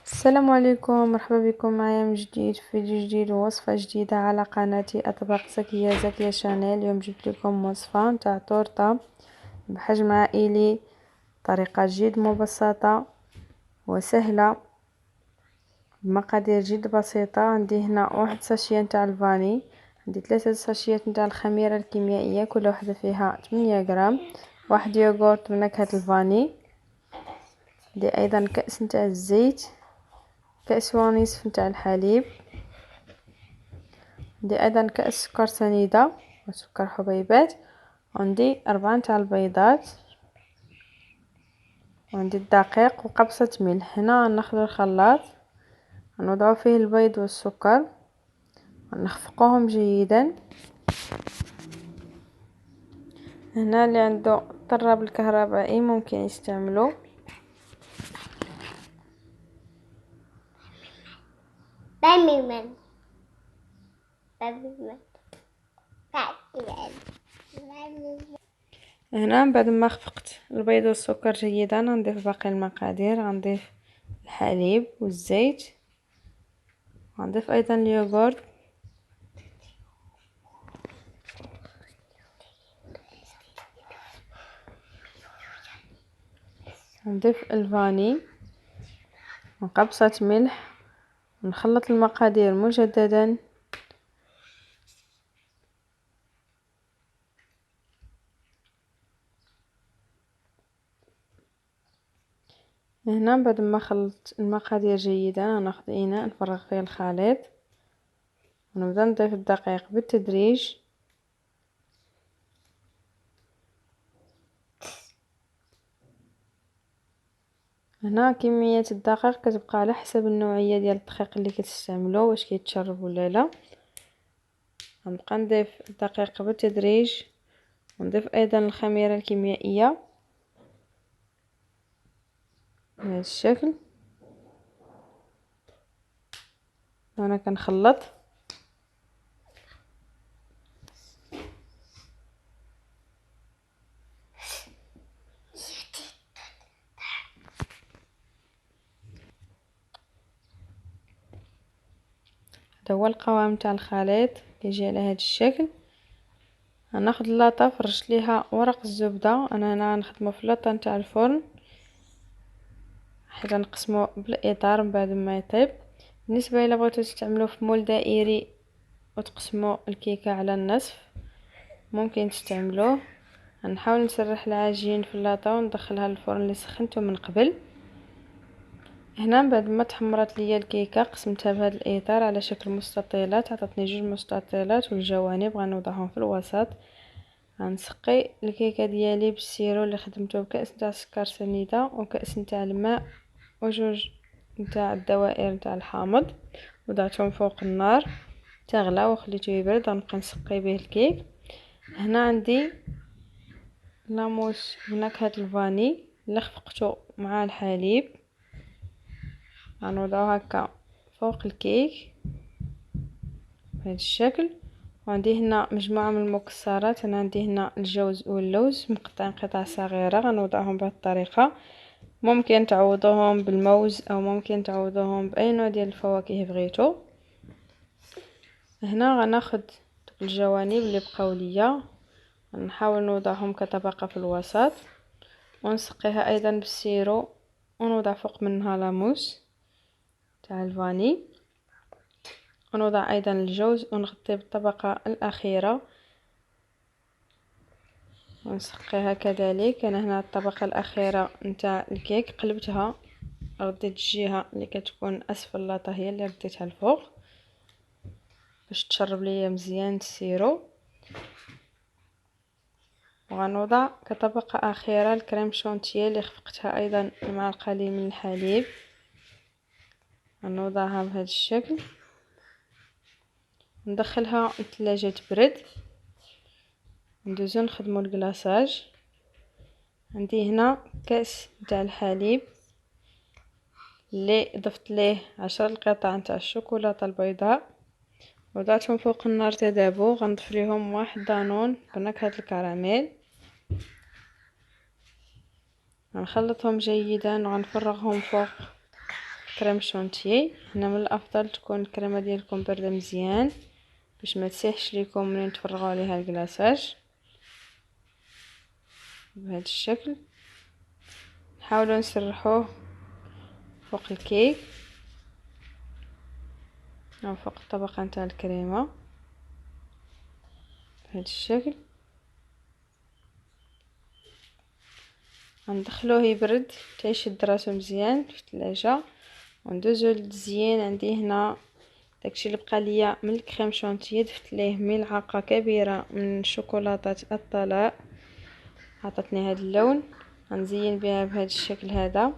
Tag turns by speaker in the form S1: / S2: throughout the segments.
S1: السلام عليكم، مرحبا بكم معايا من جديد في فيديو جديد ووصفة جديدة على قناتي أطباق زكية شانيل. اليوم جبت لكم وصفة نتاع تورتة بحجم عائلي، طريقة جد مبسطة وسهلة بمقادير جد بسيطة. عندي هنا واحد ساشية نتاع الفاني، عندي 3 ساشيات نتاع الخميرة الكيميائية كل واحدة فيها 8 غرام، واحد يوغورت بنكهة الفاني، عندي أيضا كأس نتاع الزيت، كأس ونصف نتاع الحليب، عندي ايضا كأس سكر سنيدة وسكر حبيبات، عندي 4 تاع البيضات، وعندي الدقيق وقبصة ملح. هنا ناخذ الخلاط نوضع فيه البيض والسكر ونخفقهم جيدا. هنا اللي عنده الطراب الكهربائي ممكن يستعملوه. هنا بعد ما خفقت البيض والسكر جيدا نضيف باقي المقادير، غنضيف الحليب والزيت، غنضيف ايضا اليوغورت، نضيف الفاني وقبصة ملح، نخلط المقادير مجددا. هنا بعد ما خلطت المقادير جيدا ناخذ اناء نفرغ فيه الخليط ونبدا نضيف الدقيق بالتدريج. هنا كمية الدقيق كتبقى على حسب النوعية ديال الدقيق اللي كتستعملوه، واش كيتشرب ولا لا. غنبقى نضيف الدقيق بالتدريج ونضيف ايضا الخميرة الكيميائية بهذا الشكل. وانا كنخلط هذا هو القوام تاع الخليط، كيجي على هذا الشكل. غناخذ اللاطه فرشت ليها ورق الزبده، انا هنا نخدمو في اللاطه نتاع الفرن حتى نقسمو بالاطار من بعد ما يطيب. بالنسبه الى بغيتو تستعملوه في مول دائري وتقسموا الكيكه على النصف ممكن تستعملوه. غنحاول نسرح العجين في اللاطه وندخلها للفرن اللي سخنته من قبل. هنا بعد ما تحمرت ليا الكيكه قسمتها بهذا الاطار على شكل مستطيلات، عطاتني 2 مستطيلات والجوانب غنوضعهم في الوسط. غنسقي الكيكه ديالي بالسيرو اللي خدمته بكاس نتاع السكر سنيده وكاس نتاع الماء وجوج نتاع الدوائر نتاع الحامض، وضعتهم فوق النار تغلى وخليته يبرد. غنبقى نسقي به الكيك. هنا عندي لاموس بنكهه الفاني اللي خفقته مع الحليب، غنوضعو هكا فوق الكيك بهذا الشكل. وعندي هنا مجموعه من المكسرات، انا عندي هنا الجوز واللوز مقطعين قطع صغيره غنوضعهم بهذه الطريقه. ممكن تعوضوهم بالموز او ممكن تعوضوهم باي نوع ديال الفواكه بغيتو. هنا غناخذ الجوانب اللي بقاو ليا نحاول نوضعهم كطبقه في الوسط ونسقيها ايضا بالسيرو ونوضع فوق منها لاموس تاع الفاني، ونوضع ايضا الجوز ونغطي بالطبقه الاخيره ونسقيها كذلك. انا هنا الطبقه الاخيره نتاع الكيك قلبتها، رديت الجهه اللي كتكون اسفل اللاطه هي اللي رديتها الفوق باش تشرب ليا مزيان السيرو. وغنوضع كطبقه اخيره الكريم شونتيي اللي خفقتها ايضا مع القليل من الحليب، غنوضعها بهذا الشكل. ندخلها الثلاجه تبرد، ندوزو نخدمو الكلاصاج. عندي هنا كاس نتاع الحليب اللي ضفت ليه 10 قطع نتاع الشوكولاته البيضاء وضعتهم فوق النار تذابوا. غنضيف ليهم واحد دانون بنكهه الكراميل، غنخلطهم جيدا وغنفرغهم فوق كريم شونتيي. هنا من الافضل تكون الكريمه ديالكم بارده مزيان باش ما تسيحش ليكم منين تفرغوا عليها الكلاصاج. بهذا الشكل نحاولوا نسرحوه فوق الكيك او فوق الطبقه نتاع الكريمه بهذا الشكل. غندخلوه يبرد حتى يشد راسو مزيان في الثلاجه، وندوزو للتزيين. عندي هنا داكشي اللي بقى ليا من الكريم شونتيي، ضفت ليه ملعقه كبيره من شوكولاته الطلاء، عطاتني هذا اللون. غنزين بها بهذا الشكل هذا.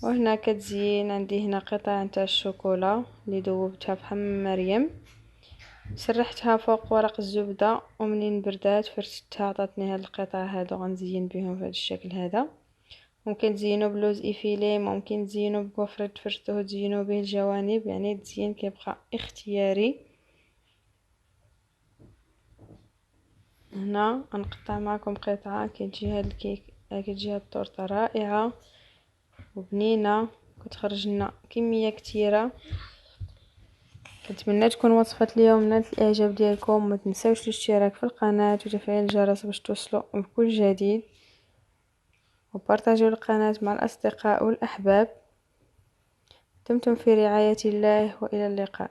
S1: وهنا كتزين عندي هنا قطع نتاع الشوكولا اللي ذوبتها في حمام مريم، سرحتها فوق ورق الزبده، ومنين بردات فرشتها عطاتني هاد القطع هادو. غنزين بهم بهذا الشكل هذا. ممكن تزينوا بلوز ايفيلي، ممكن تزينوا بكفر تفرشتوه تزينوا به الجوانب، يعني التزيين كيبقى اختياري. هنا غنقطع معكم قطعه. كتجي هاد الكيك كتجي هاد الطورطه رائعه وبنينه، كتخرج لنا كميه كثيره. كنتمنى تكون وصفه اليوم نالت الاعجاب ديالكم. ما تنساوش الاشتراك في القناه وتفعيل الجرس باش توصلوا بكل جديد، وبارطاجوا القناه مع الاصدقاء والاحباب. دمتم في رعايه الله والى اللقاء.